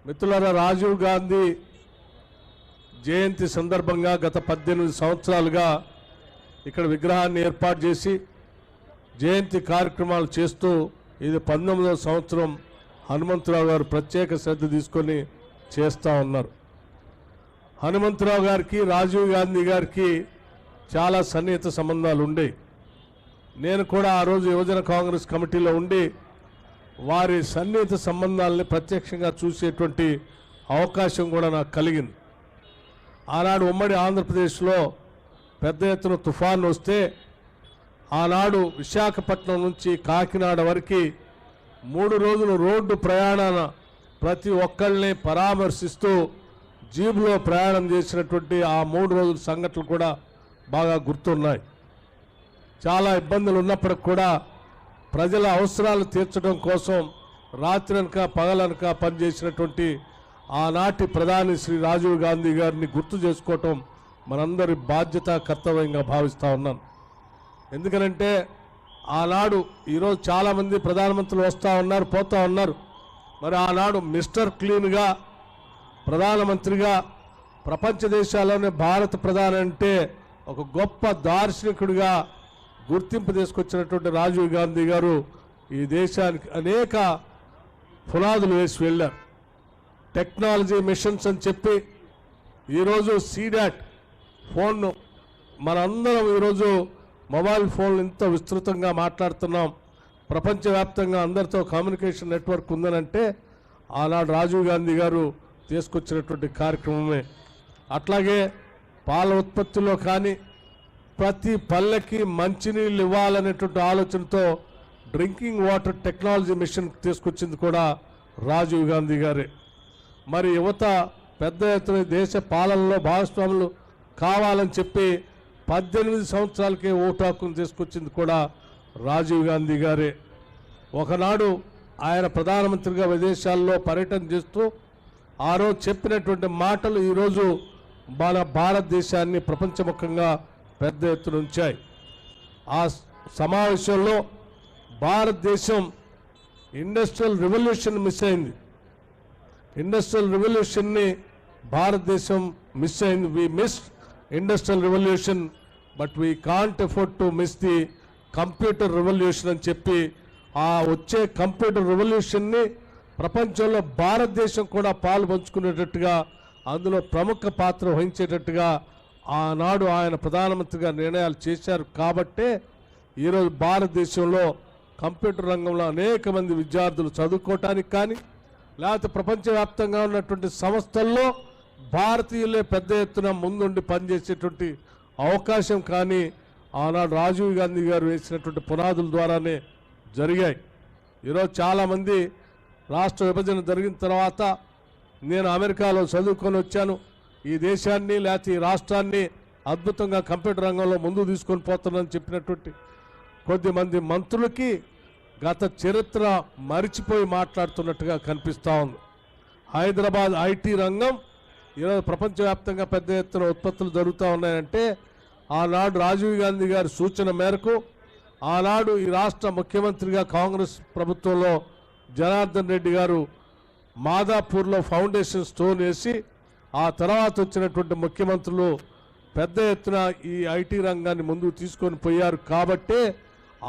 మిత్రులారా, రాజీవ్ గాంధీ జయంతి సందర్భంగా గత 18 సంవత్సరాలుగా ఇక్కడ విగ్రహాన్ని ఏర్పాటు చేసి జయంతి కార్యక్రమాలు చేస్తూ ఇది 19వ సంవత్సరం హనుమంతరావు గారు ప్రత్యేక శ్రద్ధ తీసుకొని చేస్తూ ఉన్నారు. హనుమంతరావు గారికి రాజీవ్ గాంధీ గారికి చాలా సన్నిహిత సంబంధాలు ఉండేవి. నేను కూడా ఆ రోజు యువజన కాంగ్రెస్ కమిటీలో ఉండి వారి సన్నిహిత సంబంధాలని ప్రత్యక్షంగా చూసేటువంటి అవకాశం కూడా నాకు కలిగింది. ఆనాడు ఉమ్మడి ఆంధ్రప్రదేశ్లో పెద్ద ఎత్తున తుఫాను వస్తే ఆనాడు విశాఖపట్నం నుంచి కాకినాడ వరకు 3 రోజులు రోడ్డు ప్రయాణాన ప్రతి ఒక్కళ్ళని పరామర్శిస్తూ జీబులో ప్రయాణం చేసినటువంటి ఆ 3 రోజుల సంఘటనలు కూడా బాగా గుర్తున్నాయి. చాలా ఇబ్బందులు ఉన్నప్పటికి కూడా ప్రజల అవసరాలు తీర్చడం కోసం రాత్రనక పగలనక పనిచేసినటువంటి ఆనాటి ప్రధాని శ్రీ రాజీవ్ గాంధీ గారిని గుర్తు చేసుకోవటం మనందరి బాధ్యత, కర్తవ్యంగా భావిస్తూ ఉన్నాను. ఎందుకనంటే ఆనాడు ఈరోజు చాలామంది ప్రధానమంత్రులు వస్తూ ఉన్నారు, పోతూ ఉన్నారు. మరి ఆనాడు మిస్టర్ క్లీన్గా ప్రధానమంత్రిగా ప్రపంచ దేశాల్లోనే భారత ప్రధాని అంటే ఒక గొప్ప దార్శనికుడిగా గుర్తింపు తీసుకొచ్చినటువంటి రాజీవ్ గాంధీ గారు ఈ దేశానికి అనేక పునాదులు వేసి వెళ్ళారు. టెక్నాలజీ మిషన్స్ అని చెప్పి ఈరోజు సీడాట్ ఫోన్ను మనందరం ఈరోజు మొబైల్ ఫోన్లు ఇంత విస్తృతంగా మాట్లాడుతున్నాం. ప్రపంచవ్యాప్తంగా అందరితో కమ్యూనికేషన్ నెట్వర్క్ ఉందనంటే ఆనాడు రాజీవ్ గాంధీ గారు తీసుకొచ్చినటువంటి కార్యక్రమమే. అట్లాగే పాల ఉత్పత్తిలో కానీ ప్రతి పల్లెకి మంచినీళ్ళు ఇవ్వాలనేటువంటి ఆలోచనతో డ్రింకింగ్ వాటర్ టెక్నాలజీ మిషన్ తీసుకొచ్చింది కూడా రాజీవ్ గాంధీ గారే. మరి యువత పెద్ద ఎత్తున దేశ పాలనలో భాగస్వాములు కావాలని చెప్పి 18 సంవత్సరాలకే ఓటు హక్కును తీసుకొచ్చింది కూడా రాజీవ్ గాంధీ గారే. ఒకనాడు ఆయన ప్రధానమంత్రిగా విదేశాల్లో పర్యటన చేస్తూ ఆ రోజు చెప్పినటువంటి మాటలు ఈరోజు మన భారతదేశాన్ని ప్రపంచముఖంగా పెద్ద ఎత్తున ఉంచాయి. ఆ సమావేశంలో భారతదేశం ఇండస్ట్రియల్ రెవల్యూషన్ మిస్ అయింది. ఇండస్ట్రియల్ రెవల్యూషన్ని భారతదేశం మిస్ అయింది. We miss industrial revolution but we can't afford to miss the computer revolution అని చెప్పి ఆ వచ్చే కంప్యూటర్ రెవల్యూషన్ని ప్రపంచంలో భారతదేశం కూడా పాలు పంచుకునేటట్టుగా అందులో ప్రముఖ పాత్ర వహించేటట్టుగా ఆనాడు ఆయన ప్రధానమంత్రిగా నిర్ణయాలు చేశారు. కాబట్టే ఈరోజు భారతదేశంలో కంప్యూటర్ రంగంలో అనేక మంది విద్యార్థులు చదువుకోవటానికి కానీ లేకపోతే ప్రపంచవ్యాప్తంగా ఉన్నటువంటి సంస్థల్లో భారతీయులే పెద్ద ఎత్తున ముందుండి పనిచేసేటువంటి అవకాశం కానీ ఆనాడు రాజీవ్ గాంధీ గారు వేసినటువంటి పునాదుల ద్వారానే జరిగాయి. ఈరోజు చాలామంది రాష్ట్ర విభజన జరిగిన తర్వాత నేను అమెరికాలో చదువుకొని వచ్చాను, ఈ దేశాన్ని లేకపోతే ఈ రాష్ట్రాన్ని అద్భుతంగా కంప్యూటర్ రంగంలో ముందుకు తీసుకొని పోతానని చెప్పినటువంటి కొద్దిమంది మంత్రులకి గత చరిత్ర మరిచిపోయి మాట్లాడుతున్నట్టుగా కనిపిస్తూ ఉంది. హైదరాబాద్ ఐటీ రంగం ఈరోజు ప్రపంచవ్యాప్తంగా పెద్ద ఎత్తున ఉత్పత్తులు జరుగుతూ ఉన్నాయంటే ఆనాడు రాజీవ్ గాంధీ గారి సూచన మేరకు ఆనాడు ఈ రాష్ట్ర ముఖ్యమంత్రిగా కాంగ్రెస్ ప్రభుత్వంలో జనార్దన్ రెడ్డి గారు మాదాపూర్లో ఫౌండేషన్ స్టోన్ వేసి ఆ తర్వాత వచ్చినటువంటి ముఖ్యమంత్రులు పెద్ద ఎత్తున ఈ ఐటీ రంగాన్ని ముందుకు తీసుకొని పోయారు. కాబట్టే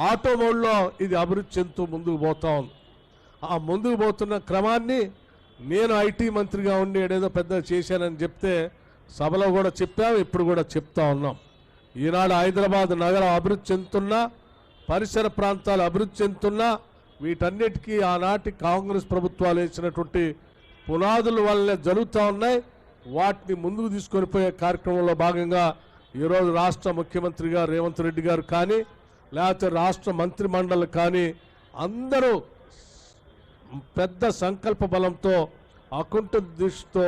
ఆటోమోడ్లో ఇది అభివృద్ధి చెందుతూ ముందుకు పోతా ఉంది. ఆ ముందుకు పోతున్న క్రమాన్ని నేను ఐటీ మంత్రిగా ఉండి ఏదేదో పెద్ద చేశానని చెప్తే సభలో కూడా చెప్పాము, ఇప్పుడు కూడా చెప్తా ఉన్నాం. ఈనాడు హైదరాబాద్ నగరం అభివృద్ధి చెందుతున్నా, పరిసర ప్రాంతాలు అభివృద్ధి చెందుతున్నా వీటన్నిటికీ ఆనాటి కాంగ్రెస్ ప్రభుత్వాలు వేసినటువంటి పునాదుల వల్లనే జరుగుతూ ఉన్నాయి. వాటిని ముందుకు తీసుకొని పోయే కార్యక్రమంలో భాగంగా ఈరోజు రాష్ట్ర ముఖ్యమంత్రిగా రేవంత్ రెడ్డి గారు కానీ లేకపోతే రాష్ట్ర మంత్రి మండలి కానీ అందరూ పెద్ద సంకల్ప బలంతో అకుంఠ దృష్టితో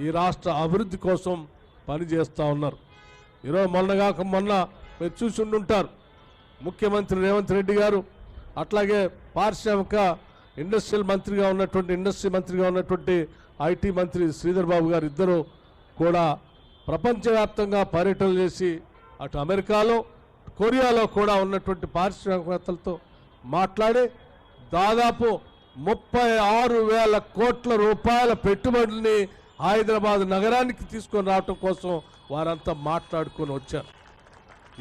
ఈ రాష్ట్ర అభివృద్ధి కోసం పనిచేస్తూ ఉన్నారు. ఈరోజు మొన్న మీరు చూసి ఉండుంటారు, ముఖ్యమంత్రి రేవంత్ రెడ్డి గారు అట్లాగే పారిశ్రామిక ఇండస్ట్రీ మంత్రిగా ఉన్నటువంటి ఐటీ మంత్రి శ్రీధర్ బాబు గారు ఇద్దరు కూడా ప్రపంచవ్యాప్తంగా పర్యటనలు చేసి అటు అమెరికాలో కొరియాలో కూడా ఉన్నటువంటి పారిశ్రామికవేత్తలతో మాట్లాడి దాదాపు 36,000 కోట్ల రూపాయల పెట్టుబడుల్ని హైదరాబాద్ నగరానికి తీసుకొని రావటం కోసం వారంతా మాట్లాడుకొని వచ్చారు.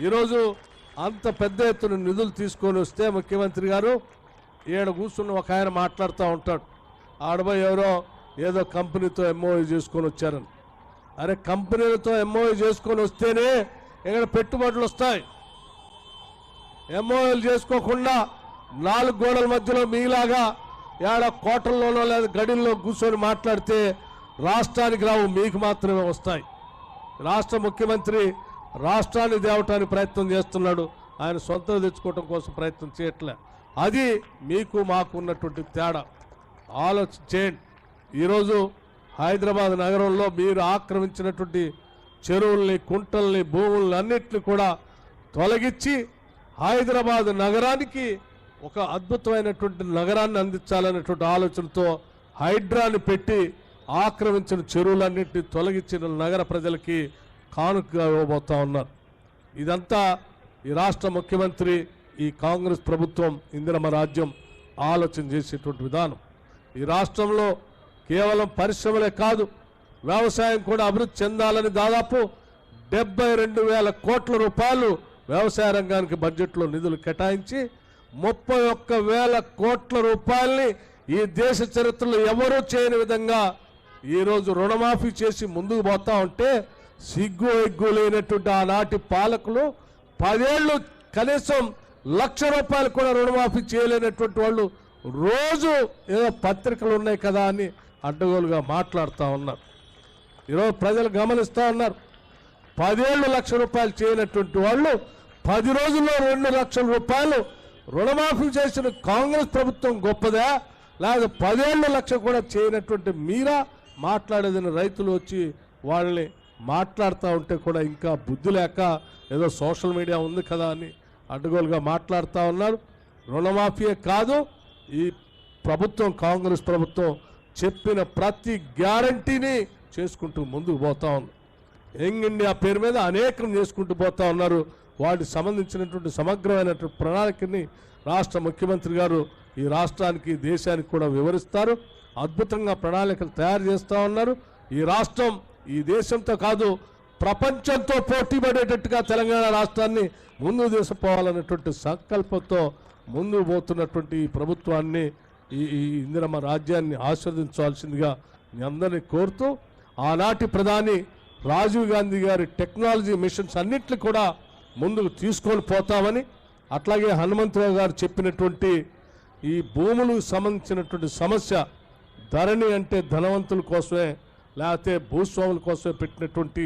ఈరోజు అంత పెద్ద ఎత్తున నిధులు తీసుకొని వస్తే ముఖ్యమంత్రి గారు ఈడ కూర్చున్న ఒక ఆయన మాట్లాడుతూ ఉంటాడు, ఆడబోయి ఎవరో ఏదో కంపెనీతో ఎంఓయూ చేసుకొని వచ్చారని. అరే కంపెనీలతో ఎంఓయూ చేసుకొని వస్తేనే ఇక్కడ పెట్టుబడులు వస్తాయి. ఎంఓయూలు చేసుకోకుండా 4 గోడల మధ్యలో మీలాగా ఏడ కోటల్లోనో లేదా గడిల్లో కూర్చొని మాట్లాడితే రాష్ట్రానికి రావు, మీకు మాత్రమే వస్తాయి. రాష్ట్ర ముఖ్యమంత్రి రాష్ట్రాన్ని దేవటానికి ప్రయత్నం చేస్తున్నాడు, ఆయన సొంతం తెచ్చుకోవటం కోసం ప్రయత్నం చేయట్లే. అది మీకు మాకు ఉన్నటువంటి తేడా. ఆలోచించేయండి. ఈరోజు హైదరాబాద్ నగరంలో మీరు ఆక్రమించినటువంటి చెరువుల్ని, కుంటల్ని, భూముల్ని అన్నిటిని కూడా తొలగించి హైదరాబాద్ నగరానికి ఒక అద్భుతమైనటువంటి నగరాన్ని అందించాలనేటువంటి ఆలోచనతో హైడ్రాని పెట్టి ఆక్రమించిన చెరువులన్నింటినీ తొలగించిన నగర ప్రజలకి కానుకగా ఇవ్వబోతా ఉన్నారు. ఇదంతా ఈ రాష్ట్ర ముఖ్యమంత్రి, ఈ కాంగ్రెస్ ప్రభుత్వం, ఇందిరమ్మ రాజ్యం ఆలోచన చేసేటువంటి విధానం. ఈ రాష్ట్రంలో కేవలం పరిశ్రమలే కాదు, వ్యవసాయం కూడా అభివృద్ధి చెందాలని దాదాపు 72,000 కోట్ల రూపాయలు వ్యవసాయ రంగానికి బడ్జెట్లో నిధులు కేటాయించి 31,000 కోట్ల రూపాయల్ని ఈ దేశ చరిత్రలో ఎవరూ చేయని విధంగా ఈరోజు రుణమాఫీ చేసి ముందుకు పోతా ఉంటే సిగ్గు ఎగ్గు లేనటువంటి ఆనాటి పాలకులు 10 ఏళ్ళు కనీసం ₹1,00,000 కూడా రుణమాఫీ చేయలేనటువంటి వాళ్ళు రోజు ఏదో పత్రికలు ఉన్నాయి కదా అని అడ్డగోలుగా మాట్లాడుతూ ఉన్నారు. ఈరోజు ప్రజలు గమనిస్తూ ఉన్నారు. 10 ఏళ్ళు ₹1,00,000 చేయనటువంటి వాళ్ళు 10 రోజుల్లో ₹2,00,000 రుణమాఫీ చేసిన కాంగ్రెస్ ప్రభుత్వం గొప్పదా, లేదా 10 ఏళ్ళు ₹1,00,000 కూడా చేయనటువంటి మీరా మాట్లాడేదని రైతులు వచ్చి వాళ్ళని మాట్లాడుతూ ఉంటే కూడా ఇంకా బుద్ధి లేక ఏదో సోషల్ మీడియా ఉంది కదా అని అడ్డగోలుగా మాట్లాడుతూ ఉన్నారు. రుణమాఫీయే కాదు, ఈ ప్రభుత్వం, కాంగ్రెస్ ప్రభుత్వం చెప్పిన ప్రతి గ్యారంటీని చేసుకుంటూ ముందుకు పోతా ఉంది. యంగ్ ఇండియా పేరు మీద అనేకం చేసుకుంటూ పోతా ఉన్నారు. వాటికి సంబంధించినటువంటి సమగ్రమైనటువంటి ప్రణాళికని రాష్ట్ర ముఖ్యమంత్రి గారు ఈ రాష్ట్రానికి, దేశానికి కూడా వివరిస్తారు. అద్భుతంగా ప్రణాళికలు తయారు చేస్తూ ఉన్నారు. ఈ రాష్ట్రం ఈ దేశంతో కాదు, ప్రపంచంతో పోటీ పడేటట్టుగా తెలంగాణ రాష్ట్రాన్ని ముందుకు తీసుకుపోవాలనేటువంటి సంకల్పంతో ముందుకు పోతున్నటువంటి ఈ ప్రభుత్వాన్ని, ఈ ఇందిరమ్మ రాజ్యాన్ని ఆశీర్వదించాల్సిందిగా మీ అందరినీ కోరుతూ, ఆనాటి ప్రధాని రాజీవ్ గాంధీ గారి టెక్నాలజీ మిషన్స్ అన్నింటినీ కూడా ముందుకు తీసుకొని పోతామని, అట్లాగే హనుమంతరావు గారు చెప్పినటువంటి ఈ భూములకు సంబంధించినటువంటి సమస్య, ధరణి అంటే ధనవంతుల కోసమే లేకపోతే భూస్వాముల కోసమే పెట్టినటువంటి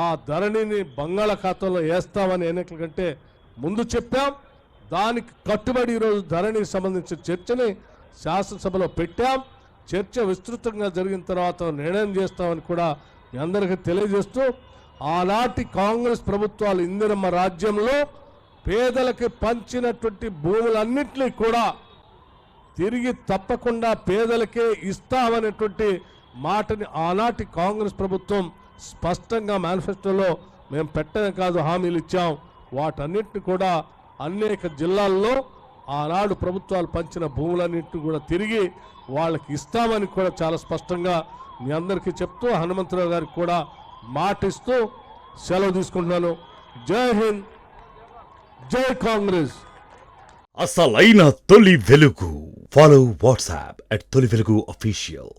ఆ ధరణిని బంగాళాఖాతంలో వేస్తామని ఎన్నికల కంటే ముందు చెప్పాం. దానికి కట్టుబడి ఈరోజు ధరణికి సంబంధించిన చర్చని శాసనసభలో పెట్టాం. చర్చ విస్తృతంగా జరిగిన తర్వాత నిర్ణయం చేస్తామని కూడా మీ అందరికీ తెలియజేస్తూ, ఆనాటి కాంగ్రెస్ ప్రభుత్వాలు ఇందిరమ్మ రాజ్యంలో పేదలకి పంచినటువంటి భూములన్నింటినీ కూడా తిరిగి తప్పకుండా పేదలకే ఇస్తామనేటువంటి మాటని ఆనాటి కాంగ్రెస్ ప్రభుత్వం స్పష్టంగా మేనిఫెస్టోలో మేము పెట్టనే కాదు హామీలు ఇచ్చాం. వాటన్నిటిని కూడా అనేక జిల్లాల్లో ఆనాడు ప్రభుత్వాలు పంచిన భూములన్నింటినీ కూడా తిరిగి వాళ్ళకి ఇస్తామని కూడా చాలా స్పష్టంగా మీ అందరికీ చెప్తూ, హనుమంతరావు గారికి కూడా మాటిస్తూ సెలవు తీసుకుంటున్నాను. జై హింద్, జై కాంగ్రెస్. అసలైన తొలి వెలుగు. ఫాలో వాట్సాప్ @తొలి వెలుగు official.